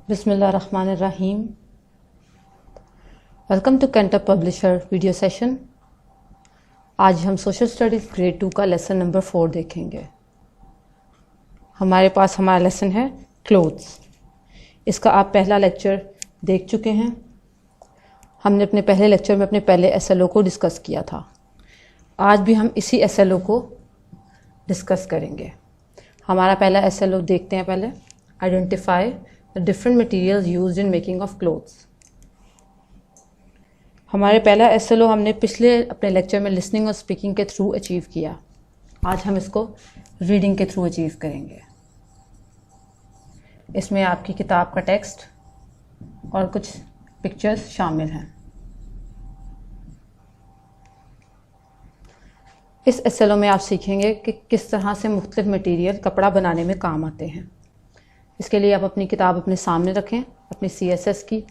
बिस्मिल्लाहिर्रहमानिर्रहीम। Welcome to Cantor Publisher video session. आज हम सोशल स्टडीज़ ग्रेड 2 का लेसन नंबर 4 देखेंगे। हमारे पास हमारा लेसन है क्लोथ्स। इसका आप पहला लेक्चर देख चुके हैं। हमने अपने पहले लेक्चर में अपने पहले एसएलओ को डिस्कस किया था। आज भी हम इसी एसएलओ को डिस्कस करेंगे। हमारा पहला एसएलओ देखते हैं। पहले identify the different materials used in making of clothes. हमारे पहला एसएलओ हमने पिछले अपने लेक्चर में लिसनिंग और स्पीकिंग के थ्रू अचीव किया। आज हम इसको रीडिंग के थ्रू अचीव करेंगे। इसमें आपकी किताब का टेक्स्ट और कुछ पिक्चर्स शामिल हैं। इस एसएलओ में आप सीखेंगे कि किस तरह से मुख्तलिफ मटेरियल कपड़ा बनाने में काम आते हैं। इसके लिए आप अपनी किताब अपने सामने रखें, अपनी सीएसएस की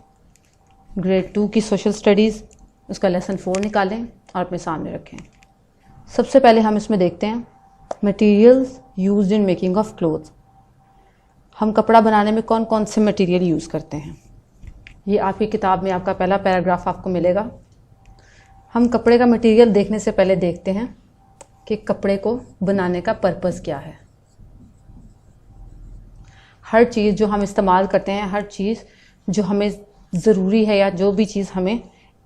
ग्रेड 2 की सोशल स्टडीज़ उसका लेसन 4 निकालें और अपने सामने रखें। सबसे पहले हम इसमें देखते हैं materials used in making of clothes. हम कपड़ा बनाने में कौन कौन से मटेरियल यूज़ करते हैं, ये आपकी किताब में आपका पहला पैराग्राफ आपको मिलेगा। हम कपड़े का मटेरियल देखने से पहले देखते हैं कि कपड़े को बनाने का पर्पस क्या है। हर चीज़ जो हम इस्तेमाल करते हैं, हर चीज़ जो हमें ज़रूरी है या जो भी चीज़ हमें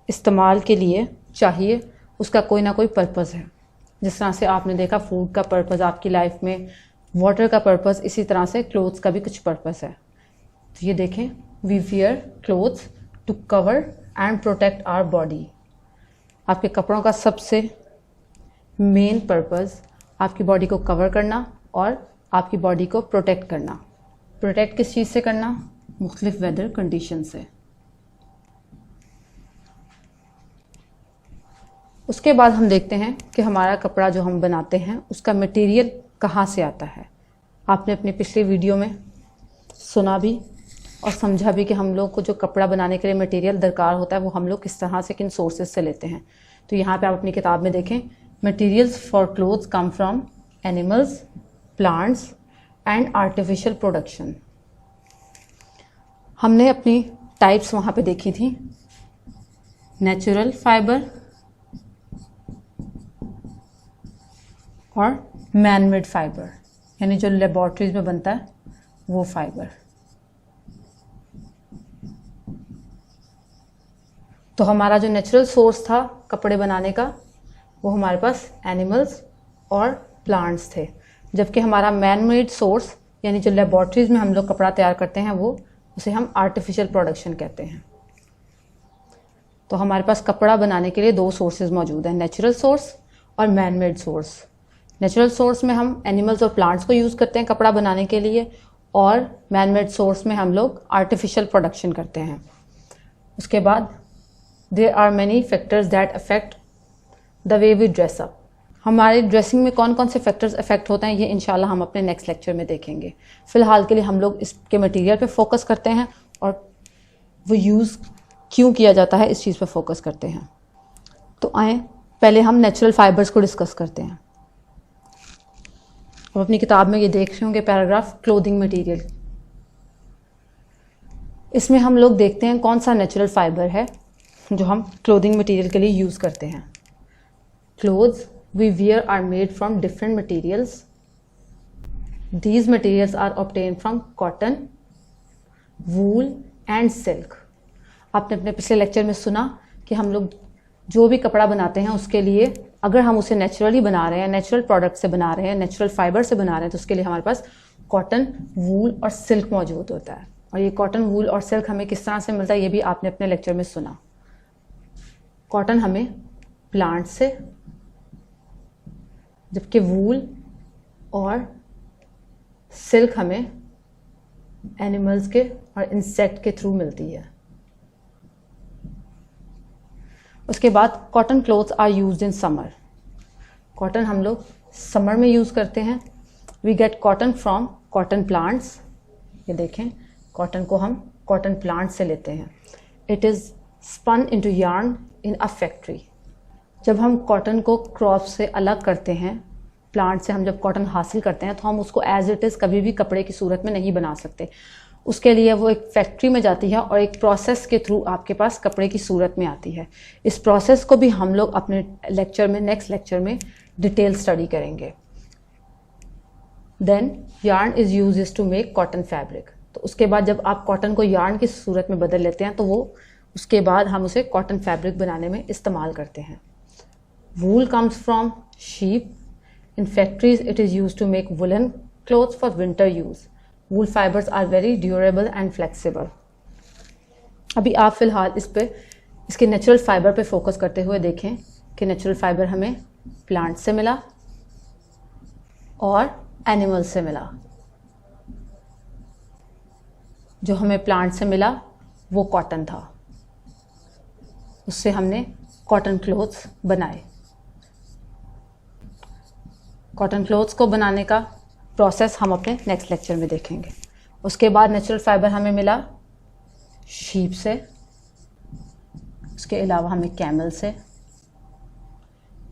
इस्तेमाल के लिए चाहिए, उसका कोई ना कोई पर्पस है। जिस तरह से आपने देखा फूड का पर्पस आपकी लाइफ में, वाटर का पर्पस, इसी तरह से क्लोथ्स का भी कुछ पर्पस है। तो ये देखें, we wear clothes to cover and protect our body. आपके कपड़ों का सबसे मेन पर्पस आपकी बॉडी को कवर करना और आपकी बॉडी को प्रोटेक्ट करना। प्रोटेक्ट किस चीज़ से करना? मुख्तलिफ वेदर कंडीशन से। उसके बाद हम देखते हैं कि हमारा कपड़ा जो हम बनाते हैं उसका मटेरियल कहाँ से आता है। आपने अपनी पिछली वीडियो में सुना भी और समझा भी कि हम लोग को जो कपड़ा बनाने के लिए मटेरियल दरकार होता है वो हम लोग किस तरह से, किन सोर्सेज से लेते हैं। तो यहाँ पे आप अपनी किताब में देखें, materials for clothes come from animals, plants and artificial production. हमने अपनी टाइप्स वहाँ पे देखी थी, नेचुरल फाइबर और मैन मेड फाइबर, यानी जो लेबॉर्ट्रीज में बनता है वो फाइबर। तो हमारा जो नेचुरल सोर्स था कपड़े बनाने का वो हमारे पास एनिमल्स और प्लांट्स थे, जबकि हमारा मैन मेड सोर्स यानी जो लेबॉर्ट्रीज में हम लोग कपड़ा तैयार करते हैं वो उसे हम आर्टिफिशियल प्रोडक्शन कहते हैं। तो हमारे पास कपड़ा बनाने के लिए दो सोर्सेज मौजूद हैं, नेचुरल सोर्स और man made source. Natural source में हम एनिमल्स और प्लांट्स को यूज़ करते हैं कपड़ा बनाने के लिए, और मैन मेड सोर्स में हम लोग आर्टिफिशियल प्रोडक्शन करते हैं। उसके बाद there are many factors that affect the way we dress up. हमारे ड्रेसिंग में कौन कौन से फैक्टर्स अफेक्ट होते हैं ये इंशाल्लाह हम अपने नेक्स्ट लेक्चर में देखेंगे। फ़िलहाल के लिए हम लोग इसके मटेरियल पे फोकस करते हैं और वो यूज़ क्यों किया जाता है इस चीज़ पे फोकस करते हैं। तो आएँ पहले हम नेचुरल फाइबर्स को डिस्कस करते हैं। अब अपनी किताब में ये देख रहे होंगे पैराग्राफ क्लोथिंग मटेरियल। इसमें हम लोग देखते हैं कौन सा नेचुरल फाइबर है जो हम क्लोथिंग मटेरियल के लिए यूज़ करते हैं। Clothes we wear are made from different materials. These materials are obtained from cotton, wool and silk. आपने अपने पिछले लेक्चर में सुना कि हम लोग जो भी कपड़ा बनाते हैं उसके लिए अगर हम उसे नेचुरली बना रहे हैं, नेचुरल प्रोडक्ट से बना रहे हैं, नेचुरल फाइबर से बना रहे हैं, तो उसके लिए हमारे पास कॉटन, वूल और सिल्क मौजूद होता है। और ये कॉटन, वूल और सिल्क हमें किस तरह से मिलता है ये भी आपने अपने लेक्चर में सुना। कॉटन हमें प्लांट से, जबकि वूल और सिल्क हमें एनिमल्स के और इंसेक्ट के थ्रू मिलती है। उसके बाद cotton clothes are used in summer. Cotton हम लोग समर में यूज़ करते हैं। We get cotton from cotton plants. ये देखें, कॉटन को हम कॉटन प्लांट से लेते हैं। It is spun into yarn in a factory. जब हम कॉटन को क्रॉप से अलग करते हैं, प्लांट से हम जब कॉटन हासिल करते हैं तो हम उसको एज इट इज़ कभी भी कपड़े की सूरत में नहीं बना सकते। उसके लिए वो एक फैक्ट्री में जाती है और एक प्रोसेस के थ्रू आपके पास कपड़े की सूरत में आती है। इस प्रोसेस को भी हम लोग अपने लेक्चर में, नेक्स्ट लेक्चर में डिटेल स्टडी करेंगे। Then yarn is used to make cotton fabric. तो उसके बाद जब आप कॉटन को यार्न की सूरत में बदल लेते हैं तो वो उसके बाद हम उसे कॉटन फैब्रिक बनाने में इस्तेमाल करते हैं। Wool comes from sheep. In factories it is used to make woollen clothes for winter use. Wool fibres are very durable and flexible. अभी आप फिलहाल इसके नेचुरल फाइबर पे फोकस करते हुए देखें कि नेचुरल फाइबर हमें प्लांट से मिला और एनिमल से मिला। जो हमें प्लांट से मिला वो कॉटन था, उससे हमने कॉटन क्लोथ्स बनाए। कॉटन क्लोथ्स को बनाने का प्रोसेस हम अपने नेक्स्ट लेक्चर में देखेंगे। उसके बाद नेचुरल फाइबर हमें मिला शीप से, उसके अलावा हमें कैमल से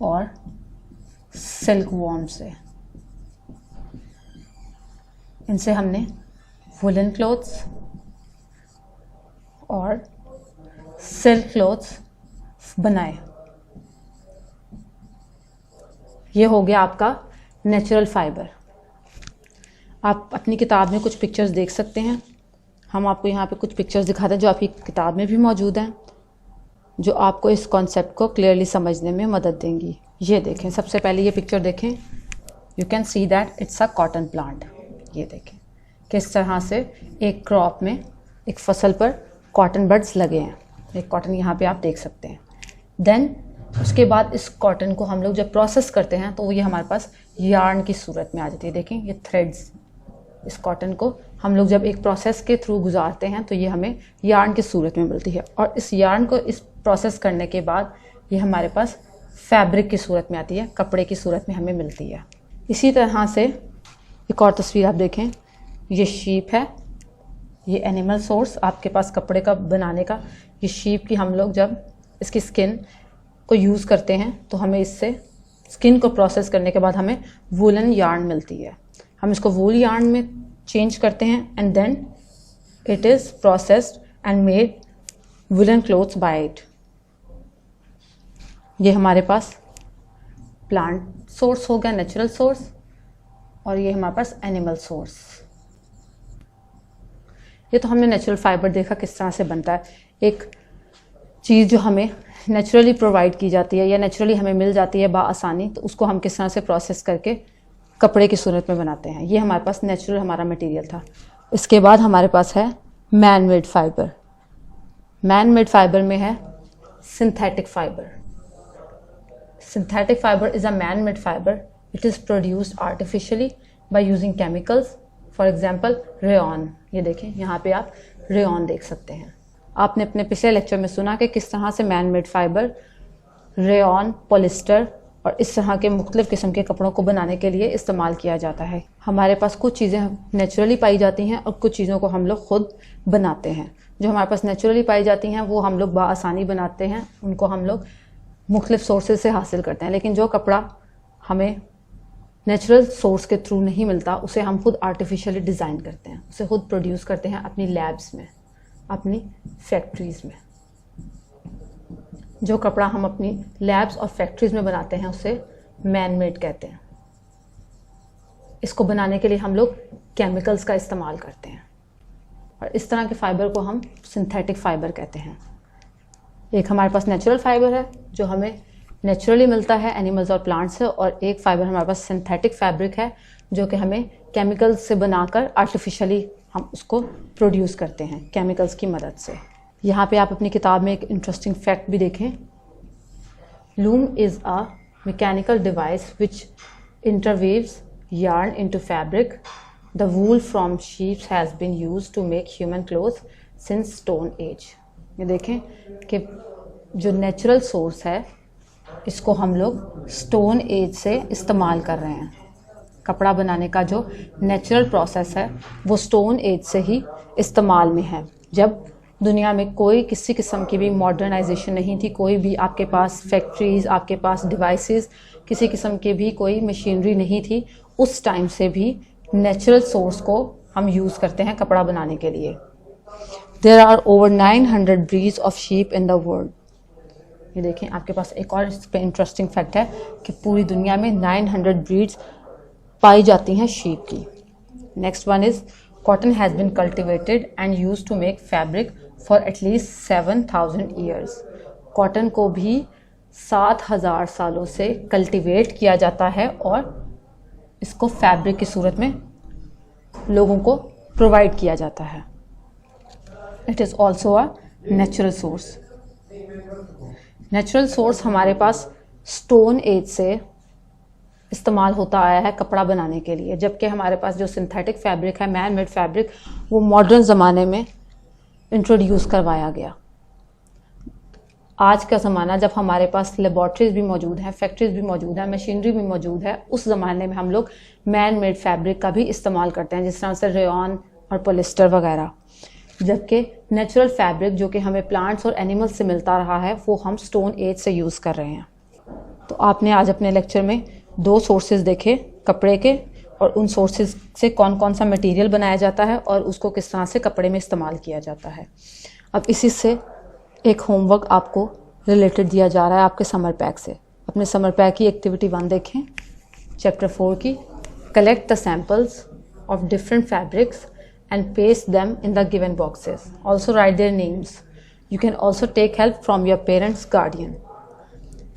और सिल्क वॉर्म से। इनसे हमने वुलन क्लोथ्स और सिल्क क्लोथ्स बनाए। ये हो गया आपका नेचुरल फाइबर। आप अपनी किताब में कुछ पिक्चर्स देख सकते हैं। हम आपको यहाँ पे कुछ पिक्चर्स दिखाते हैं जो आपकी किताब में भी मौजूद हैं, जो आपको इस कॉन्सेप्ट को क्लियरली समझने में मदद देंगी। ये देखें, सबसे पहले ये पिक्चर देखें। You can see that it's a cotton plant. ये देखें किस तरह से एक क्रॉप में, एक फसल पर कॉटन बड्स लगे हैं। एक कॉटन यहाँ पे आप देख सकते हैं। देन उसके बाद इस कॉटन को हम लोग जब प्रोसेस करते हैं तो ये हमारे पास यार्न की सूरत में आ जाती है। देखें ये थ्रेड्स, इस कॉटन को हम लोग जब एक प्रोसेस के थ्रू गुजारते हैं तो ये हमें यार्न की सूरत में मिलती है। और इस यार्न को इस प्रोसेस करने के बाद ये हमारे पास फैब्रिक की सूरत में आती है, कपड़े की सूरत में हमें मिलती है। इसी तरह से एक और तस्वीर आप देखें, ये शीप है, ये एनिमल सोर्स आपके पास कपड़े का बनाने का। ये शीप की हम लोग जब इसकी स्किन को यूज़ करते हैं तो हमें इससे स्किन को प्रोसेस करने के बाद हमें वूलन यार्न मिलती है। हम इसको वूल यार्न में चेंज करते हैं and then it is processed and made woollen clothes by it. ये हमारे पास प्लांट सोर्स हो गया, नेचुरल सोर्स, और ये हमारे पास एनिमल सोर्स। ये तो हमने नेचुरल फाइबर देखा किस तरह से बनता है। एक चीज़ जो हमें नेचुरली प्रोवाइड की जाती है या नेचुरली हमें मिल जाती है बाआसानी, तो उसको हम किस तरह से प्रोसेस करके कपड़े की सूरत में बनाते हैं। ये हमारे पास नेचुरल हमारा मटेरियल था। इसके बाद हमारे पास है man made fibre. Man made fibre में है synthetic fibre. Synthetic fibre is a man made fibre. It is produced artificially by using chemicals, for example rayon. ये देखें यहाँ पे आप रेयॉन देख सकते हैं। आपने अपने पिछले लेक्चर में सुना कि किस तरह से man made fibre rayon, polyester और इस तरह के मुख्तलिफ़ किस्म के कपड़ों को बनाने के लिए इस्तेमाल किया जाता है। हमारे पास कुछ चीज़ें नेचुरली पाई जाती हैं और कुछ चीज़ों को हम लोग खुद बनाते हैं। जो हमारे पास नेचुरली पाई जाती हैं वो हम लोग बाआसानी बनाते हैं, उनको हम लोग मुख्तलिफ़ सोर्सेज से हासिल करते हैं। लेकिन जो कपड़ा हमें नेचुरल सोर्स के थ्रू नहीं मिलता उसे हम खुद आर्टिफिशियली डिज़ाइन करते हैं, उसे खुद प्रोड्यूस करते हैं अपनी लैब्स में, अपनी फैक्ट्रीज़ में। जो कपड़ा हम अपनी लैब्स और फैक्ट्रीज़ में बनाते हैं उसे मैन मेड कहते हैं। इसको बनाने के लिए हम लोग केमिकल्स का इस्तेमाल करते हैं और इस तरह के फाइबर को हम सिंथेटिक फाइबर कहते हैं। एक हमारे पास नेचुरल फाइबर है जो हमें नेचुरली मिलता है एनिमल्स और प्लांट्स से, और एक फाइबर हमारे पास सिंथेटिक फैब्रिक है जो कि हमें केमिकल्स से बनाकर आर्टिफिशियली हम उसको प्रोड्यूस करते हैं केमिकल्स की मदद से। यहाँ पे आप अपनी किताब में एक इंटरेस्टिंग फैक्ट भी देखें। Loom is a mechanical device which interweaves yarn into fabric. The wool from sheep has been used to make human clothes since Stone Age. ये देखें कि जो नेचुरल सोर्स है इसको हम लोग स्टोन एज से इस्तेमाल कर रहे हैं। कपड़ा बनाने का जो नेचुरल प्रोसेस है वो स्टोन एज से ही इस्तेमाल में है। जब दुनिया में कोई किसी किस्म की भी मॉडर्नाइजेशन नहीं थी, कोई भी आपके पास फैक्ट्रीज़, आपके पास डिवाइसेस, किसी किस्म की भी कोई मशीनरी नहीं थी, उस टाइम से भी नेचुरल सोर्स को हम यूज़ करते हैं कपड़ा बनाने के लिए। There are over 900 breeds of sheep in the world. ये देखें, आपके पास एक और इस पे इंटरेस्टिंग फैक्ट है कि पूरी दुनिया में 900 ब्रीड्स पाई जाती हैं शीप की। Next one is cotton has been cultivated and used to make fabric for at least 7000 years. Cotton को भी 7000 सालों से कल्टिवेट किया जाता है और इसको फैब्रिक की सूरत में लोगों को प्रोवाइड किया जाता है। It is also a natural source. Natural source हमारे पास स्टोन एज से इस्तेमाल होता आया है कपड़ा बनाने के लिए, जबकि हमारे पास जो सिंथेटिक फैब्रिक है, मैन मेड फैब्रिक, वो मॉडर्न ज़माने में इंट्रोड्यूस करवाया गया। आज का ज़माना जब हमारे पास लेबॉर्ट्रीज भी मौजूद हैं, फैक्ट्रीज भी मौजूद हैं, मशीनरी भी मौजूद है, उस ज़माने में हम लोग मैन मेड फैब्रिक का भी इस्तेमाल करते हैं, जिस तरह से रेयॉन और पॉलिस्टर वगैरह। जबकि नेचुरल फैब्रिक जो कि हमें प्लांट्स और एनिमल्स से मिलता रहा है, वो हम स्टोन एज से यूज़ कर रहे हैं। तो आपने आज अपने लेक्चर में 2 सोर्सेज देखे कपड़े के, और उन सोर्सेज से कौन कौन सा मटेरियल बनाया जाता है और उसको किस तरह से कपड़े में इस्तेमाल किया जाता है। अब इसी से एक होमवर्क आपको रिलेटेड दिया जा रहा है आपके समर पैक से। अपने समर पैक की एक्टिविटी 1 देखें, चैप्टर 4 की। Collect the samples of different fabrics and paste them in the given boxes. Also write their names. You can also take help from your parents, guardian.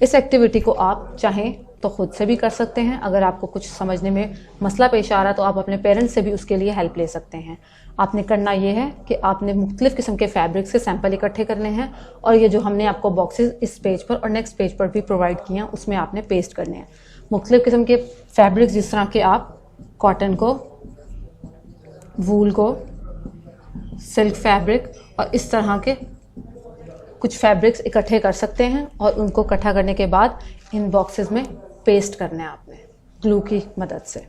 इस activity को आप चाहें तो खुद से भी कर सकते हैं। अगर आपको कुछ समझने में मसला पेश आ रहा है तो आप अपने पेरेंट्स से भी उसके लिए हेल्प ले सकते हैं। आपने करना ये है कि आपने मुख्तलिफ़ किस्म के फैब्रिक्स के सैंपल इकट्ठे करने हैं, और ये जो हमने आपको बॉक्सेस इस पेज पर और नेक्स्ट पेज पर भी प्रोवाइड किए हैं, उसमें आपने पेस्ट करने हैं मुख्तलिफ़ किस्म के फैब्रिक्स, जिस तरह के आप कॉटन को, वूल को, सिल्क फैब्रिक और इस तरह के कुछ फैब्रिक्स इकट्ठे कर सकते हैं, और उनको इकट्ठा करने के बाद इन बॉक्सेस में पेस्ट करना है आपने ग्लू की मदद से।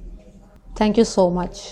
Thank you so much.